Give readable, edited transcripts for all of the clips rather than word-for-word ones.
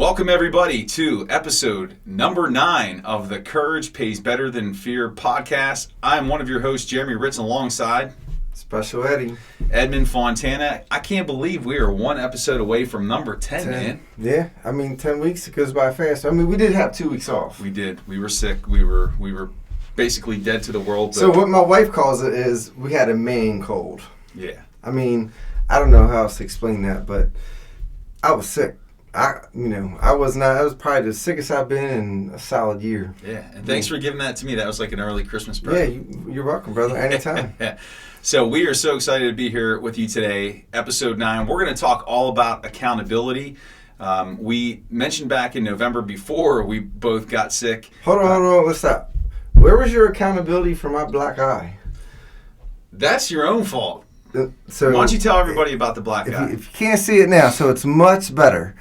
Welcome everybody to episode number 9 of the Courage Pays Better Than Fear podcast. I'm one of your hosts, Jeremy Hritz, alongside Special Eddie. Edmund, Fontana. I can't believe we are one episode away from number 10, man. Yeah, 10 weeks, it goes by fast. We did have 2 weeks off. We did. We were sick. We were basically dead to the world. So what my wife calls it is we had a man cold. Yeah. I don't know how else to explain that, but I was sick. I was probably the sickest I've been in a solid year. Yeah, and thanks for giving that to me. That was like an early Christmas present. Yeah, you're welcome, brother. Anytime. So we are so excited to be here with you today. Episode 9. We're going to talk all about accountability. We mentioned back in November before we both got sick. Hold on. Let's stop. Where was your accountability for my black eye? That's your own fault. So why don't you tell everybody about the black eye? If you can't see it now, so it's much better.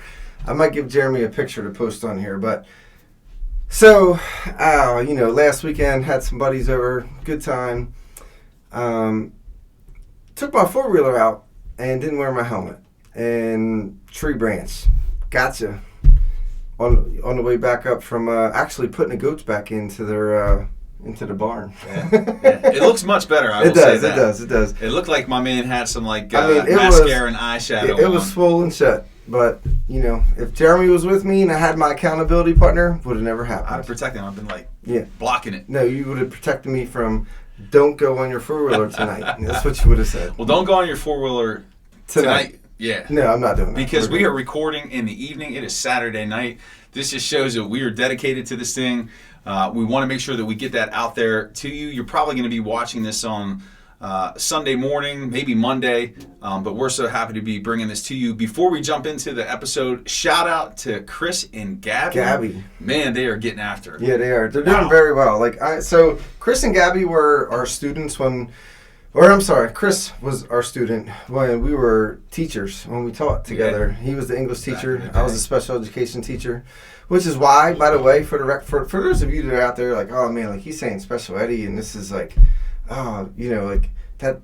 I might give Jeremy a picture to post on here, but so, last weekend had some buddies over, good time. Took my four-wheeler out and didn't wear my helmet. And tree branch, gotcha. On the way back up from actually putting the goats back into their into the barn. Yeah. It looks much better. I will say that. It does. It looked like my man had some mascara and eyeshadow. It was swollen shut. But, if Jeremy was with me and I had my accountability partner, would have never happened. I'd protect him. I've been blocking it. No, you would have protected me from don't go on your four-wheeler tonight. That's what you would have said. Well, don't go on your four-wheeler tonight. Yeah. No, I'm not doing that. Because we are recording in the evening. It is Saturday night. This just shows that we are dedicated to this thing. We want to make sure that we get that out there to you. You're probably going to be watching this on Sunday morning, maybe Monday, but we're so happy to be bringing this to you. Before we jump into the episode, shout out to Chris and Gabby. Man, they are getting after it. Yeah, they are. They're doing very well. So Chris and Gabby were our students Chris was our student when we were teachers, when we taught together. Yeah. He was the English teacher. I was a special education teacher, which is why, by the way, for those of you that are out there like, oh man, like he's saying Special Eddie, and this is like, that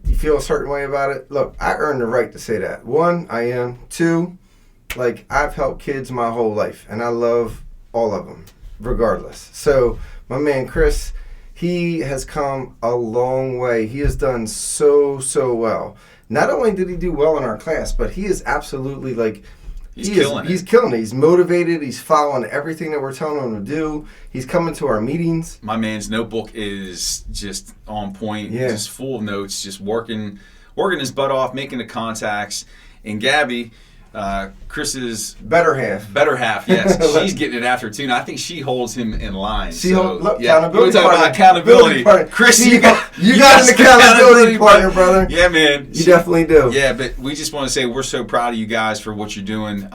you feel a certain way about it. Look, I earned the right to say that. 1, I am. 2, I've helped kids my whole life, and I love all of them, regardless. So my man Chris, he has come a long way. He has done so well. Not only did he do well in our class, but he is absolutely He's killing it. He's motivated. He's following everything that we're telling him to do. He's coming to our meetings. My man's notebook is just on point, just full of notes, just working his butt off, making the contacts. And Gabby, Chris's better half, yes, she's getting it after too. And I think she holds him in line. Accountability partner. Chris, you got an accountability partner, brother. Yeah, man, you definitely do. Yeah, but we just want to say we're so proud of you guys for what you're doing.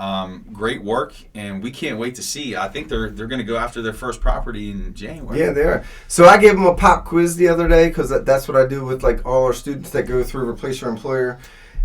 Great work, and we can't wait to see. I think they're going to go after their first property in January. Yeah, they are. So I gave them a pop quiz the other day because that's what I do with all our students that go through Replace Your Employer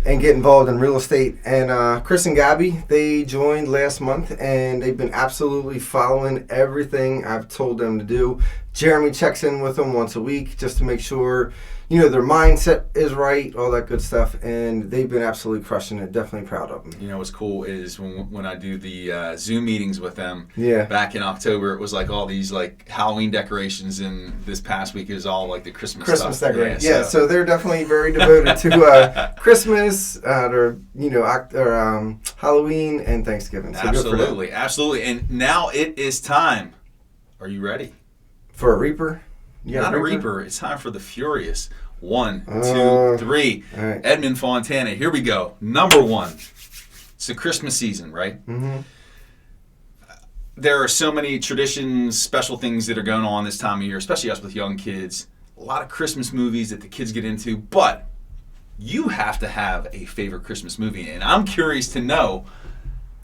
and get involved in real estate. And Chris and Gabby, they joined last month, and they've been absolutely following everything I've told them to do. Jeremy checks in with them once a week just to make sure, their mindset is right, all that good stuff. And they've been absolutely crushing it. Definitely proud of them. What's cool is when I do the Zoom meetings with them back in October, it was all these Halloween decorations, and this past week is all the Christmas stuff. Decorations. So they're definitely very devoted to Christmas, Halloween and Thanksgiving. So absolutely. And now it is time. Are you ready? For a Reaper? Not a Reaper. It's time for the Furious. 1, 2, 3. All right. Edmund, Fontana. Here we go. Number 1. It's the Christmas season, right? Mm-hmm. There are so many traditions, special things that are going on this time of year, especially us with young kids. A lot of Christmas movies that the kids get into, but you have to have a favorite Christmas movie, and I'm curious to know.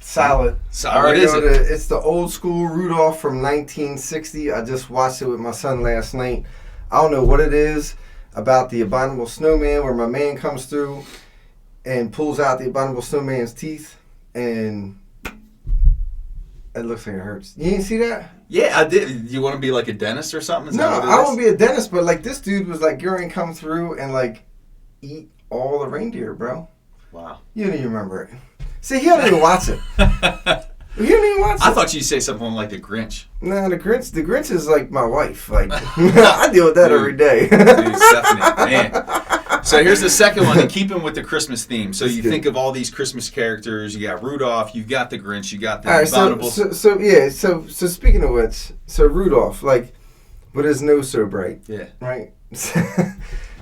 Solid. What is it? It's the old school Rudolph from 1960. I just watched it with my son last night. I don't know what it is about the abominable snowman where my man comes through and pulls out the abominable snowman's teeth, and it looks like it hurts. You didn't see that? Yeah, I did. You want to be like a dentist or something? No, I don't want to be a dentist, but this dude was you're going to come through and eat all the reindeer, bro. Wow. You don't even remember it. See, he don't even watch it. He don't even watch it. I thought you'd say something like the Grinch. Nah, the Grinch is like my wife. Like I deal with that every day. Dude, Stephanie, man. So here's the second one, and keeping with the Christmas theme. So you think of all these Christmas characters. You got Rudolph, you've got the Grinch, you got the Abominable. So speaking of which, so Rudolph, like, with his nose so bright. Yeah. Right.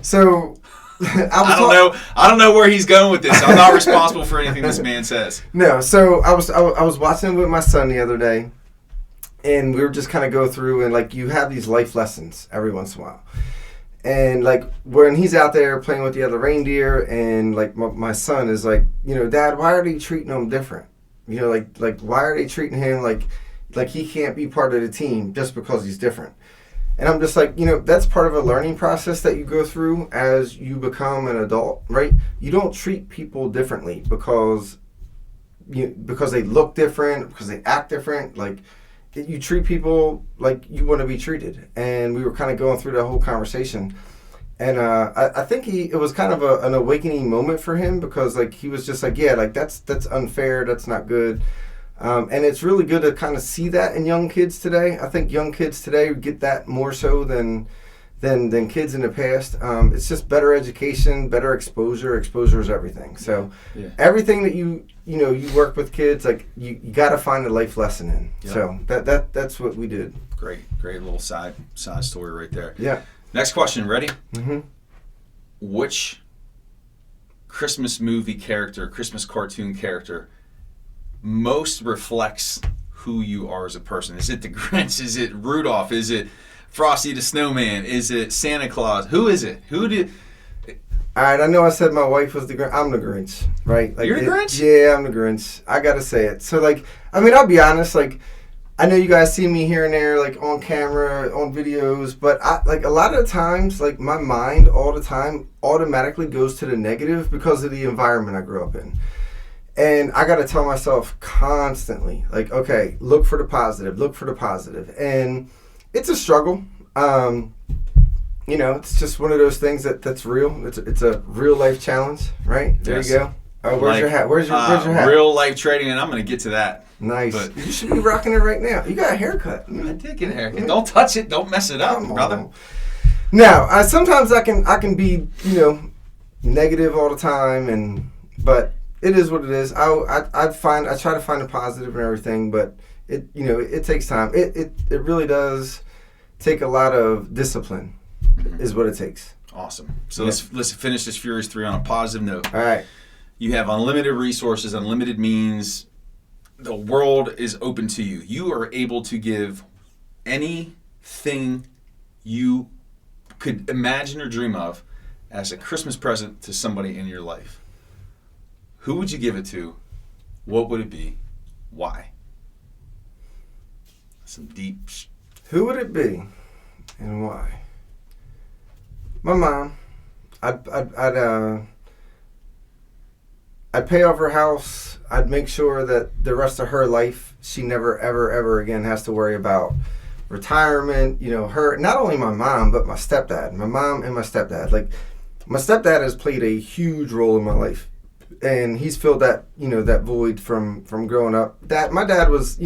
So I don't know where he's going with this. I'm not responsible for anything this man says. No, so I was watching it with my son the other day, and we were just kind of go through, and like you have these life lessons every once in a while, and like when he's out there playing with the other reindeer, and like my son is like, Dad, why are they treating him different? Like why are they treating him like he can't be part of the team just because he's different? And I'm just like, that's part of a learning process that you go through as you become an adult, right? You don't treat people differently because they look different, because they act different. Like, you treat people like you want to be treated. And we were kind of going through that whole conversation. And I think it was kind of an awakening moment for him, because like he was just like, yeah, like that's unfair, that's not good. And it's really good to kind of see that in young kids today. I think young kids today get that more so than kids in the past. It's just better education, better exposure. Exposure is everything. So everything that you work with kids, like you got to find a life lesson in. Yep. So that's what we did. Great little side story right there. Yeah. Next question. Ready? Mm-hmm. Which Christmas movie character, Christmas cartoon character, most reflects who you are as a person? Is it the Grinch? Is it Rudolph? Is it Frosty the Snowman? Is it Santa Claus? Who is it? All right, I know I said my wife was the Grinch. I'm the Grinch, right? Like, you're the Grinch? Yeah, I'm the Grinch. I gotta say it. So, like, I mean, I'll be honest. Like, I know you guys see me here and there, like on camera, on videos, but a lot of the times, like my mind all the time automatically goes to the negative because of the environment I grew up in. And I got to tell myself constantly, like, okay, look for the positive. And it's a struggle. It's just one of those things that's real. It's a real life challenge, right? There yes. You go. Oh, where's your hat? Where's your hat? Real life trading, and I'm going to get to that. Nice. But you should be rocking it right now. You got a haircut. I did get a haircut. Don't touch it. Don't mess it up, brother. Now, sometimes I can be, negative all the time, but it is what it is. I try to find a positive in everything, but it takes time. It really does take a lot of discipline, is what it takes. Awesome. So let's finish this Furious 3 on a positive note. All right. You have unlimited resources, unlimited means. The world is open to you. You are able to give anything you could imagine or dream of as a Christmas present to somebody in your life. Who would you give it to? What would it be? Why? Some deep. Who would it be, and why? My mom. I'd pay off her house. I'd make sure that the rest of her life, she never, ever, ever again has to worry about retirement. Her, not only my mom, but my stepdad. My mom and my stepdad. Like, my stepdad has played a huge role in my life. And he's filled that, that void from growing up. My dad was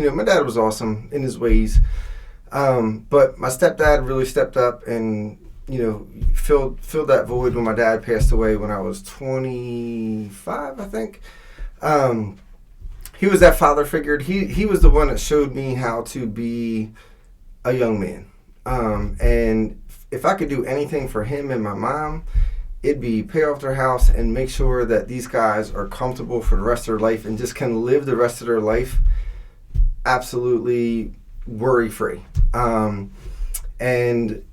awesome in his ways. But my stepdad really stepped up and, filled that void when my dad passed away when I was 25, I think. He was that father figure. He was the one that showed me how to be a young man. And if I could do anything for him and my mom, it'd be pay off their house and make sure that these guys are comfortable for the rest of their life and just can live the rest of their life absolutely worry-free. And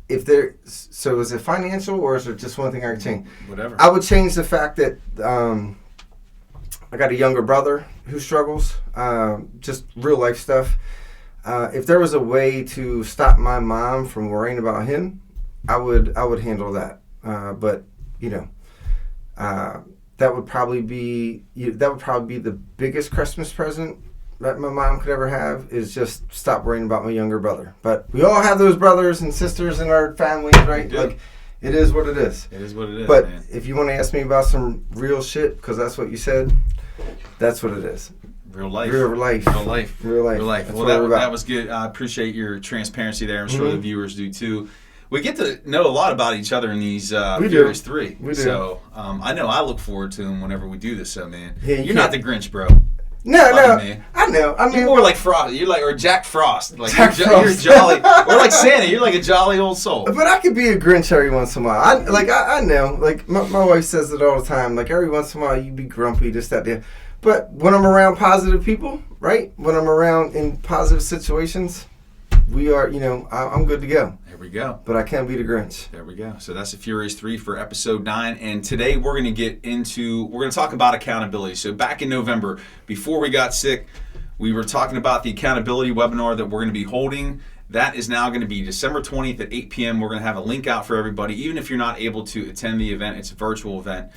if they're, so is it financial or is it just one thing I could change? Whatever. I would change the fact that I got a younger brother who struggles, just real life stuff. If there was a way to stop my mom from worrying about him, I would handle that. But that would probably be the biggest Christmas present that my mom could ever have, is just stop worrying about my younger brother. But we all have those brothers and sisters in our families, right? Like, It is what it is. It is what it is, but man. if you want to ask me about some real shit, because that's what you said, that's what it is. Real life. Real life. Real life. Real life. Real life. That's Well, that was good. I appreciate your transparency there. I'm sure the viewers do too. We get to know a lot about each other in these Furious 3. We do. So I know I look forward to them whenever we do this. So, man, Yeah, you're not the Grinch, bro. No, Man. I know. I mean, You're more like Frost. You're like, or Jack Frost. Like Jack you're Frost. jolly, or like Santa. You're like a jolly old soul. but I could be a Grinch every once in a while. I know. Like my wife says it all the time. Like every once in a while, you be grumpy, this, that, that. But when I'm around positive people, right? When I'm around in positive situations, we are. I'm good to go. There we go. But I can't be the Grinch. There we go. So that's the Furious 3 for episode 9. And today we're going to talk about accountability. So back in November, before we got sick, we were talking about the accountability webinar that we're going to be holding. That is now going to be December 20th at 8 p.m. We're going to have a link out for everybody. Even if you're not able to attend the event, it's a virtual event.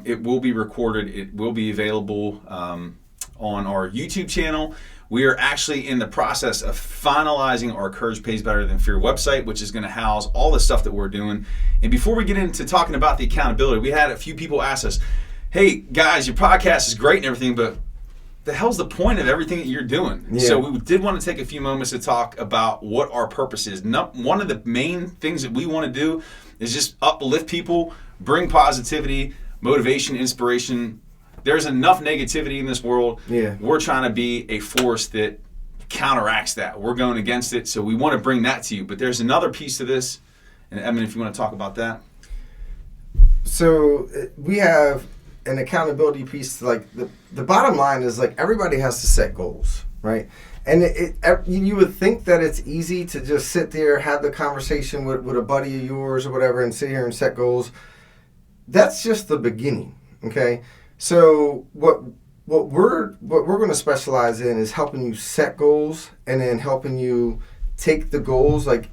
It will be recorded. It will be available on our YouTube channel. We are actually in the process of finalizing our Courage Pays Better Than Fear website, which is going to house all the stuff that we're doing. And before we get into talking about the accountability, we had a few people ask us, hey, guys, your podcast is great and everything, but the hell's the point of everything that you're doing? Yeah. So we did want to take a few moments to talk about what our purpose is. One of the main things that we want to do is just uplift people, bring positivity, motivation, inspiration. There's enough negativity in this world. Yeah. We're trying to be a force that counteracts that. We're going against it, so we want to bring that to you. But there's another piece to this, and Edmund, if you want to talk about that. So we have an accountability piece. Like the bottom line is like everybody has to set goals, right? And you would think that it's easy to just sit there, have the conversation with a buddy of yours or whatever, and sit here and set goals. That's just the beginning, okay? So what we're going to specialize in is helping you set goals and then helping you take the goals and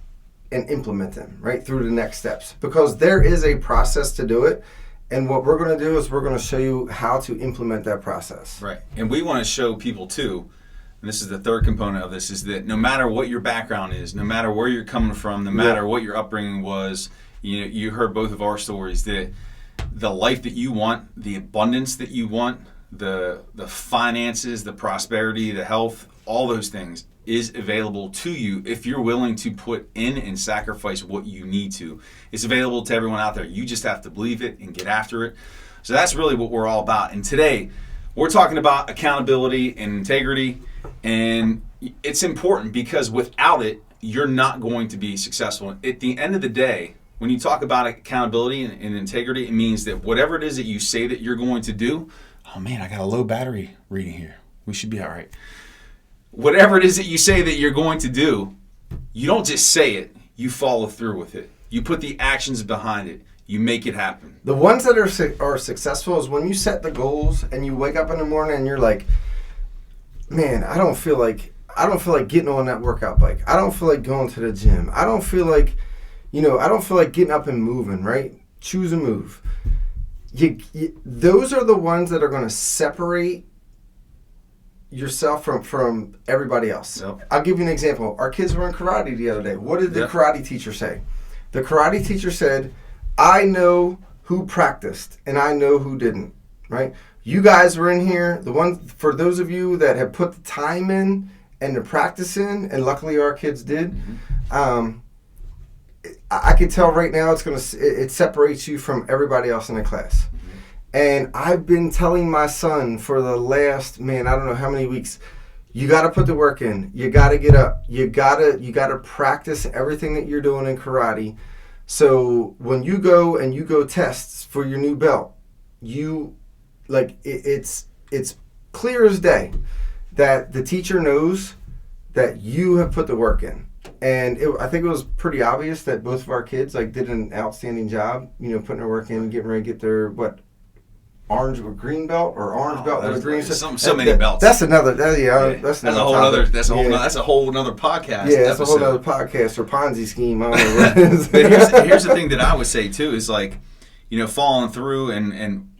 implement them right through the next steps, because there is a process to do it. And what we're going to do is we're going to show you how to implement that process. Right. And we want to show people too, and this is the third component of this, is that no matter what your background is, no matter where you're coming from, no matter what your upbringing was, you heard both of our stories, that the life that you want, the abundance that you want, the finances, the prosperity, the health, all those things is available to you if you're willing to put in and sacrifice what you need to. It's available to everyone out there. You just have to believe it and get after it. So that's really what we're all about. And today, we're talking about accountability and integrity. And it's important because without it, you're not going to be successful. At the end of the day, when you talk about accountability and integrity, it means that whatever it is that you say that you're going to do, oh man, I got a low battery reading here. We should be all right. Whatever it is that you say that you're going to do, you don't just say it, you follow through with it. You put the actions behind it. You make it happen. The ones that are successful is when you set the goals and you wake up in the morning and you're like, man, I don't feel like getting on that workout bike. I don't feel like going to the gym. I don't feel like getting up and moving, right? Choose a move. Those are the ones that are going to separate yourself from everybody else. Yep. I'll give you an example. Our kids were in karate the other day. What did the karate teacher say? The karate teacher said, I know who practiced and I know who didn't, right? You guys were in here. For those of you that have put the time in and the practice in, and luckily our kids did, I can tell right now it separates you from everybody else in the class. And I've been telling my son for the last, I don't know how many weeks, you got to put the work in. You got to get up. You got to practice everything that you're doing in karate. So when you go tests for your new belt, it's clear as day that the teacher knows that you have put the work in. And I think it was pretty obvious that both of our kids did an outstanding job, putting their work in, getting ready to get their orange or green belt or orange belt with a green. So many belts. That's another. That's a whole other podcast. Yeah, that's a whole other podcast or Ponzi scheme. I don't know what it is. But here's the thing that I would say too is following through and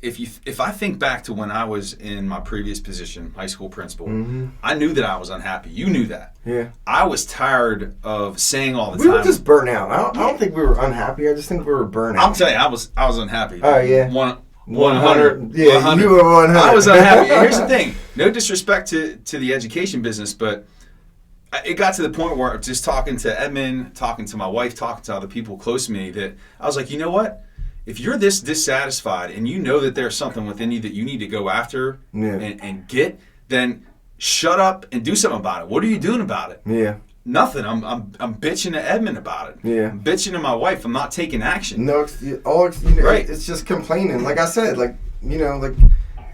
if I think back to when I was in my previous position, high school principal, Mm-hmm. I knew that I was unhappy. You knew that. Yeah. I was tired of saying all the We time. were just burnt out. I don't think we were unhappy. I just think we were burnt out. I'm telling you, I was unhappy. Oh, yeah. 100. Yeah, 100. you were 100. I was unhappy. And here's the thing. No disrespect to the education business, but it got to the point where just talking to Edmund, talking to my wife, talking to other people close to me, that I was like, you know what? If you're this dissatisfied and you know that there's something within you that you need to go after and get, then shut up and do something about it. What are you doing about it? Yeah. Nothing. I'm bitching to Edmund about it. Yeah. I'm bitching to my wife. I'm not taking action. No, Right. It's just complaining. Like I said, like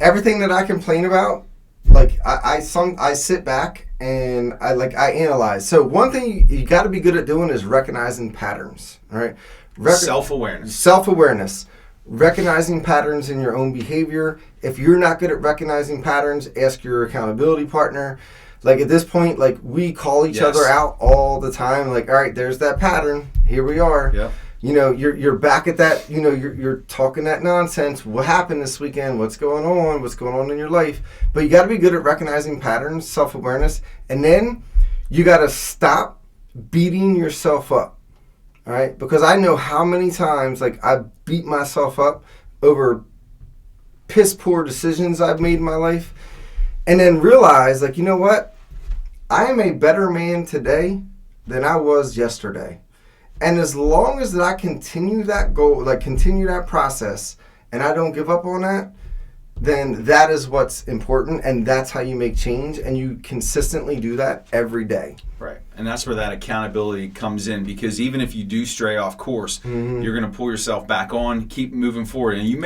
everything that I complain about, like I sit back and I analyze. So one thing you got to be good at doing is recognizing patterns. All right. Self-awareness. Recognizing patterns in your own behavior. If you're not good at recognizing patterns, ask your accountability partner. Like at this point, like we call each other out all the time. Like, all right, there's that pattern. Here we are. Yep. You know, you're back at that. You know, you're talking that nonsense. What happened this weekend? What's going on? What's going on in your life? But you got to be good at recognizing patterns, self-awareness, and then you got to stop beating yourself up. All right, because I know how many times like I beat myself up over piss poor decisions I've made in my life, and then realize like, you know what, I am a better man today than I was yesterday, and as long as that I continue that goal, like continue that process, and I don't give up on that, then that is what's important, and that's how you make change, and you consistently do that every day. Right. And that's where that accountability comes in, because even if you do stray off course, you're going to pull yourself back on, keep moving forward. And you're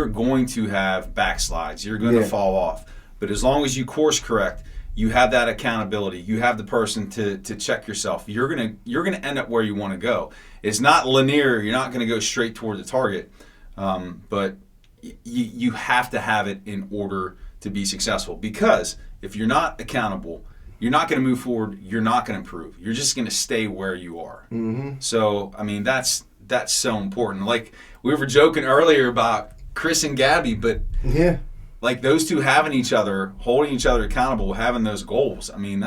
going to have backslides. You're going to fall off. But as long as you course correct, you have that accountability. You have the person to check yourself. You're going to end up where you want to go. It's not linear. You're not going to go straight toward the target. But you have to have it in order to be successful, because if you're not accountable, you're not going to move forward. You're not going to improve. You're just going to stay where you are. Mm-hmm. So, I mean, that's so important. Like we were joking earlier about Chris and Gabby, but like those two having each other, holding each other accountable, having those goals. I mean,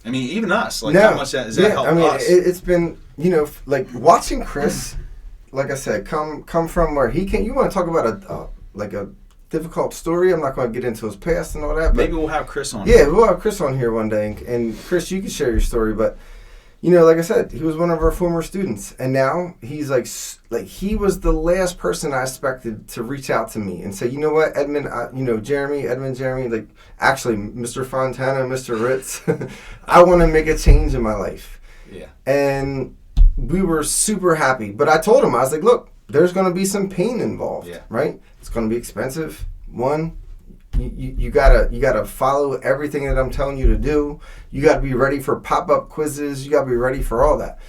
even us. Like how much does that help us? It's been, like watching Chris, like I said, come from where he came. You want to talk about a difficult story? I'm not going to get into his past and all that. But maybe we'll have Chris on. Yeah, we'll have Chris on here one day. And Chris, you can share your story. But, like I said, he was one of our former students. And now he's like he was the last person I expected to reach out to me and say, you know what, Edmund, Jeremy, like actually Mr. Fontana, Mr. Hritz, I want to make a change in my life. Yeah. And we were super happy. But I told him, I was like, look, there's going to be some pain involved, right? It's going to be expensive. One, you gotta follow everything that I'm telling you to do. You got to be ready for pop-up quizzes. You got to be ready for all that.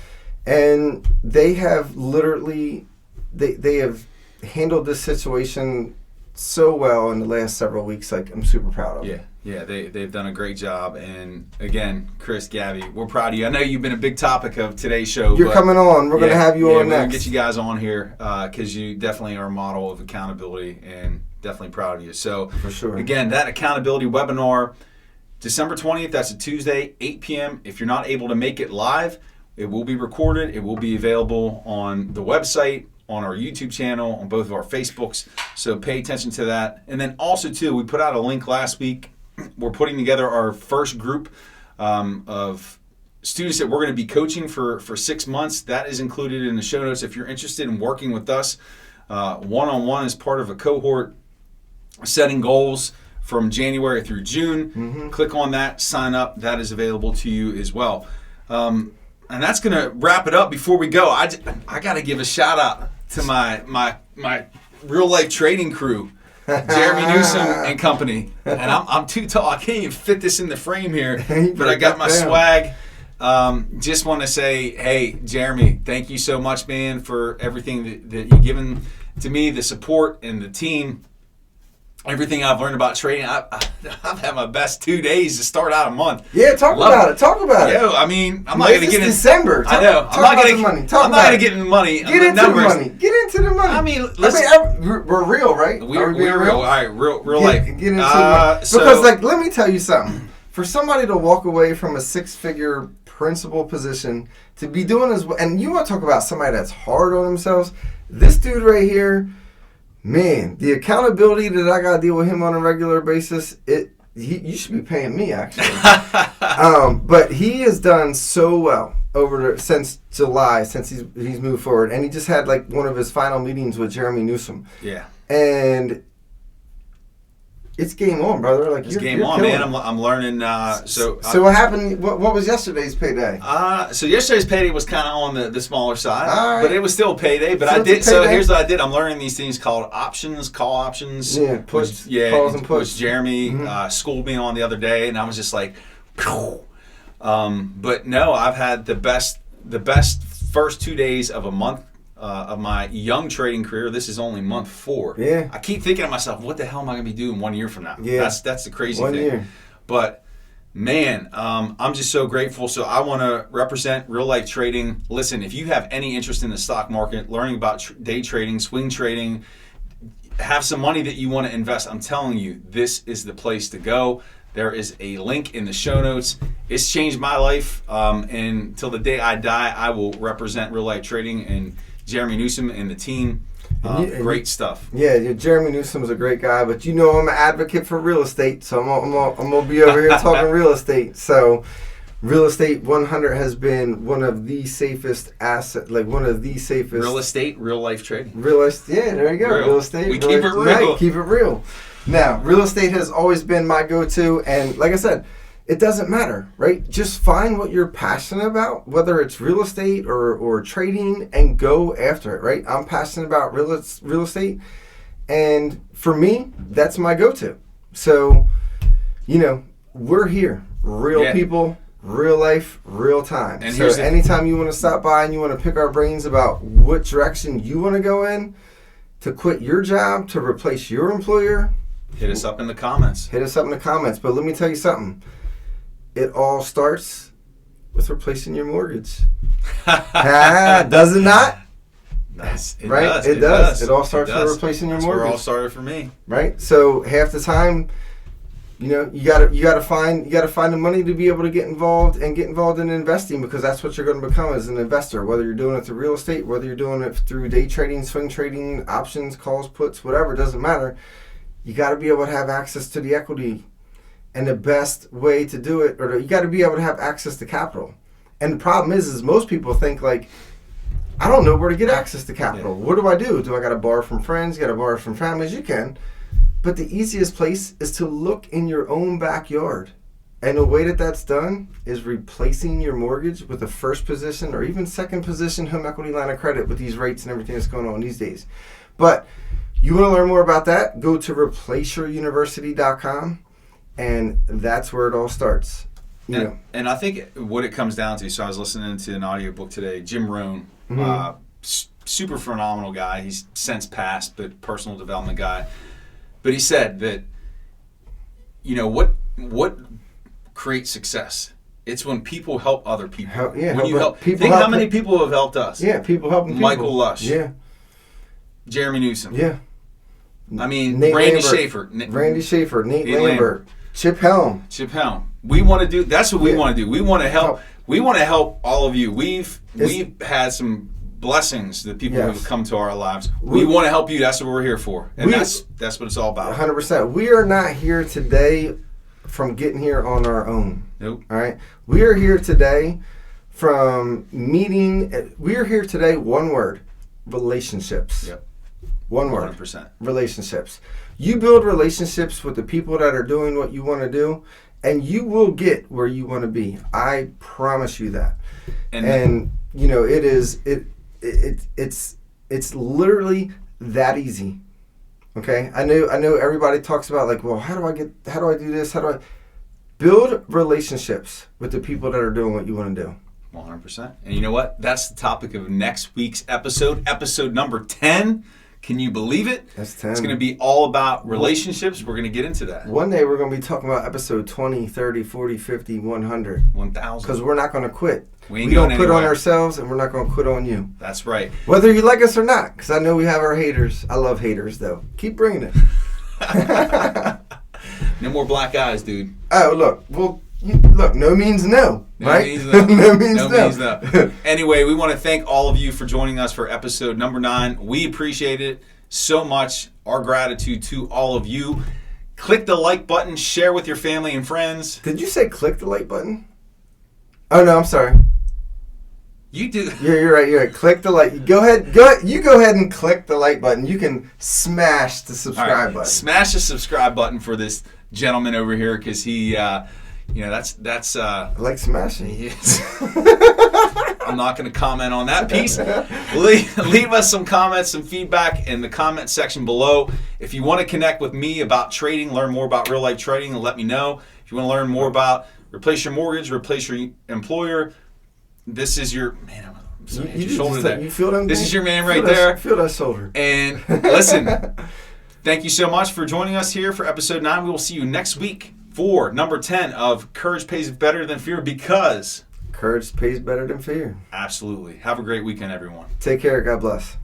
And they have literally, they have handled this situation so well in the last several weeks. Like, I'm super proud of them. Yeah, they've done a great job. And again, Chris, Gabby, we're proud of you. I know you've been a big topic of today's show. You're coming on. We're going to have you on next. We're going to get you guys on here because you definitely are a model of accountability, and definitely proud of you. So, for sure. Again, that accountability webinar, December 20th, that's a Tuesday, 8 p.m. If you're not able to make it live, it will be recorded. It will be available on the website, on our YouTube channel, on both of our Facebooks. So pay attention to that. And then also, too, we put out a link last week. We're putting together our first group of students that we're going to be coaching for 6 months. That is included in the show notes. If you're interested in working with us one-on-one as part of a cohort, setting goals from January through June, click on that, sign up. That is available to you as well. And that's going to wrap it up. Before we go, I got to give a shout out to my real life trading crew, Jeremy Newsom and company. And I'm too tall. I can't even fit this in the frame here, but I got my swag. Just want to say, hey, Jeremy, thank you so much, man, for everything that you've given to me, the support and the team. everything I've learned about trading, I've had my best 2 days to start out a month. Yeah, talk about it. Talk about it. Yo, I mean, I'm not going to get into December. I know. Talk about the money. I'm not going to get into money. Get into the money. Get into the money. I mean, listen. We're real, right? We're real. All right, real life. Get into the money. Because, like, let me tell you something. For somebody to walk away from a 6-figure principal position to be doing this, and you want to talk about somebody that's hard on themselves, this dude right here, man, the accountability that I got to deal with him on a regular basis, you should be paying me, actually. But he has done so well since July, since he's moved forward. And he just had like one of his final meetings with Jeremy Newsom. Yeah. And it's game on, brother. Like, it's game on, man. I'm learning. So what happened? What was yesterday's payday? So yesterday's payday was kind of on the smaller side, right. But it was still a payday. But I did. So here's what I did. I'm learning these things called options, call options. Yeah, puts, calls and puts. Which Jeremy schooled me on the other day, and I was just like, phew. But no, I've had the best first 2 days of a month. Of my young trading career. This is only month 4. Yeah. I keep thinking to myself, what the hell am I going to be doing 1 year from now? Yeah. That's the crazy 1 thing. year. But man, I'm just so grateful. So I want to represent real life trading. Listen, if you have any interest in the stock market, learning about day trading, swing trading, have some money that you want to invest, I'm telling you, this is the place to go. There is a link in the show notes. It's changed my life. And until the day I die, I will represent real life trading and Jeremy Newsom and the team. Great stuff. Yeah, Jeremy Newsom's a great guy, but you know I'm an advocate for real estate, so I'm gonna be over here talking real estate. So, Real Estate 100 has been one of the safest one of the safest. Real estate, real life trading. Real estate, yeah, there you go. Real estate. We keep it real. Right, keep it real. Now, real estate has always been my go-to, and like I said, it doesn't matter, right? Just find what you're passionate about, whether it's real estate or trading, and go after it, right? I'm passionate about real estate, and for me, that's my go-to. So, we're here. Real people, real life, real time. And so anytime you want to stop by and you want to pick our brains about what direction you want to go in, to quit your job, to replace your employer, hit us up in the comments. But let me tell you something. It all starts with replacing your mortgage. Does it not? Nice. It right? does. It all starts with replacing your mortgage. That's where it all started for me. Right? So half the time, you gotta find the money to be able to get involved in investing, because that's what you're going to become as an investor. Whether you're doing it through real estate, whether you're doing it through day trading, swing trading, options, calls, puts, whatever, it doesn't matter. You got to be able to have access to the equity. And the best way to do it, you got to be able to have access to capital. And the problem is most people think like, I don't know where to get access to capital. Yeah. What do I do? Do I got to borrow from friends? Got to borrow from families? You can. But the easiest place is to look in your own backyard. And the way that that's done is replacing your mortgage with a first position or even second position home equity line of credit with these rates and everything that's going on these days. But you want to learn more about that? Go to replaceyouruniversity.com. And that's where it all starts. And I think what it comes down to, so I was listening to an audiobook today, Jim Rohn, super phenomenal guy. He's since passed, but personal development guy. But he said that, what creates success? It's when people help other people. Think how many people have helped us. Yeah, people helping people. Michael Lush. Yeah. Jeremy Newsom. Yeah. I mean, Randy Schaefer. Nate Lambert. Chip Helm. We want to do. That's what we want to do. We want to help. We want to help all of you. We've had some blessings that people have come to our lives. We want to help you. That's what we're here for, and that's what it's all about. 100%. We are not here today from getting here on our own. Nope. All right. We are here today from meeting. We are here today. One word: relationships. Yep. One word. 100%. Relationships. You build relationships with the people that are doing what you want to do, and you will get where you want to be. I promise you that. And it's literally that easy. Okay? I know everybody talks about like, well, how do I do this? How do I build relationships with the people that are doing what you want to do? 100%. And you know what? That's the topic of next week's episode number 10. Can you believe it? That's 10. It's going to be all about relationships. We're going to get into that. One day we're going to be talking about episode 20, 30, 40, 50, 100. 1,000. Because we're not going to quit. We ain't We going don't quit on anywhere. ourselves, and we're not going to quit on you. That's right. Whether you like us or not, because I know we have our haters. I love haters, though. Keep bringing it. No more black eyes, dude. Oh, look. Well, look, no means no, right? Means no. No means No no. means no. Anyway, we want to thank all of you for joining us for episode number 9. We appreciate it so much. Our gratitude to all of you. Click the like button, share with your family and friends. Did you say click the like button? Oh, no, I'm sorry. You do. You're right. You're right. Click the like. Go ahead. You go ahead and click the like button. You can smash the All subscribe right, button. smash the subscribe button for this gentleman over here because he, that's. I like smashing. Yes. I'm not going to comment on that piece. Leave us some comments, some feedback in the comment section below. If you want to connect with me about trading, learn more about real life trading, let me know. If you want to learn more about replace your mortgage, replace your employer, this is your man. I'm sorry, hit your shoulder there. You feel them? This is your man right there. Feel that shoulder. And listen, thank you so much for joining us here for episode 9. We will see you next week for number 10 of Courage Pays Better Than Fear, because Courage pays better than fear. absolutely. Have a great weekend, everyone. Take care. God bless.